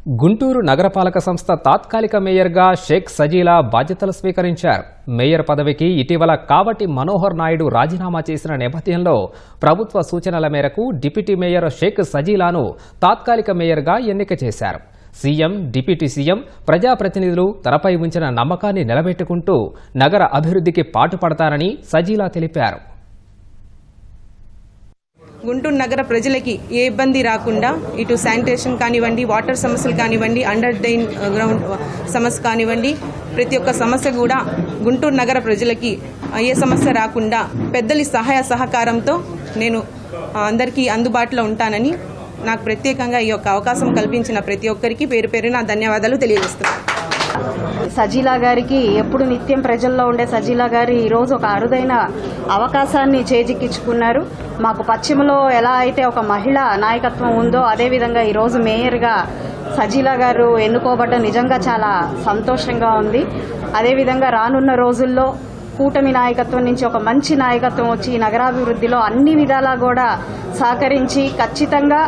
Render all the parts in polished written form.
గుంటూరు నగరపాలక సంస్థ తాత్కాలిక మేయర్గా షేక్ సజీలా బాధ్యతలు స్వీకరించారు. మేయర్ పదవికి ఇటీవల కావటి మనోహర్ నాయుడు రాజీనామా చేసిన నేపథ్యంలో ప్రభుత్వ సూచనల మేరకు డిప్యూటీ మేయర్ షేక్ సజీలాను తాత్కాలిక మేయర్గా ఎన్నిక చేశారు. సీఎం, డిప్యూటీ సీఎం, ప్రజాప్రతినిధులు తనపై ఉంచిన నమ్మకాన్ని నిలబెట్టుకుంటూ నగర అభివృద్ధికి పాటుపడతారని సజీలా తెలిపారు. గుంటూరు నగర ప్రజలకి ఏ ఇబ్బంది రాకుండా ఇటు శానిటేషన్ కానివ్వండి, వాటర్ సమస్యలు కానివ్వండి, అండర్ డ్రైన్ గ్రౌండ్ సమస్య కానివ్వండి, ప్రతి ఒక్క సమస్య కూడా గుంటూరు నగర ప్రజలకి ఏ సమస్య రాకుండా పెద్దలి సహాయ సహకారంతో నేను అందరికీ అందుబాటులో ఉంటానని, నాకు ప్రత్యేకంగా ఈ యొక్క అవకాశం కల్పించిన ప్రతి ఒక్కరికి పేరు పేరున ధన్యవాదాలు తెలియజేస్తున్నాను. సజీలా గారికి ఎప్పుడు నిత్యం ప్రజల్లో ఉండే సజీలా గారు ఈరోజు ఒక అరుదైన అవకాశాన్ని చేజిక్కించుకున్నారు. మాకు పశ్చిమలో ఎలా అయితే ఒక మహిళా నాయకత్వం ఉందో అదేవిధంగా ఈరోజు మేయర్గా సజీలా గారు ఎన్నుకోబడ్డం నిజంగా చాలా సంతోషంగా ఉంది. అదేవిధంగా రానున్న రోజుల్లో కూటమి నాయకత్వం నుంచి ఒక మంచి నాయకత్వం వచ్చి నగరాభివృద్ధిలో అన్ని విధాలా కూడా సహకరించి ఖచ్చితంగా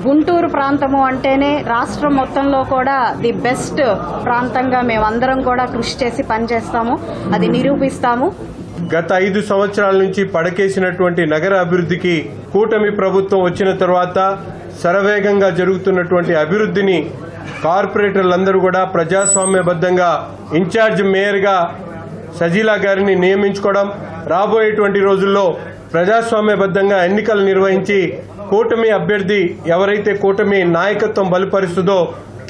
గుంటూరు ప్రాంతము అంటేనే రాష్ట్రం మొత్తంలో కూడా ది బెస్ట్ ప్రాంతంగా మేమందరం కూడా కృషి చేసి పనిచేస్తాము, అది నిరూపిస్తాము. గత 5 సంవత్సరాల నుంచి పడకేసినటువంటి నగర అభివృద్ధికి కూటమి ప్రభుత్వం వచ్చిన తర్వాత శరవేగంగా జరుగుతున్నటువంటి అభివృద్ధిని కార్పొరేటర్లందరూ కూడా ప్రజాస్వామ్యబద్ధంగా ఇన్ఛార్జ్ మేయర్గా సజీలా గారిని నియమించుకోవడం, రాబోయేటువంటి రోజుల్లో ప్రజాస్వామ్యబద్ధంగా ఎన్నికలు నిర్వహించి కూటమి అభ్యర్థి ఎవరైతే కూటమి నాయకత్వం బలపరుస్తుందో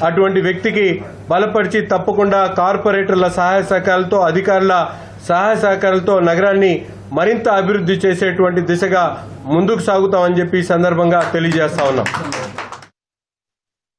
అటువంటి వ్యక్తికి బలపరిచి తప్పకుండా కార్పొరేటర్ల సహాయ సహకారాలతో, అధికారుల సహాయ సహకారాలతో నగరాన్ని మరింత అభివృద్ధి చేసేటువంటి దిశగా ముందుకు సాగుతామని చెప్పి ఈ సందర్భంగా తెలియజేస్తా ఉన్నాం.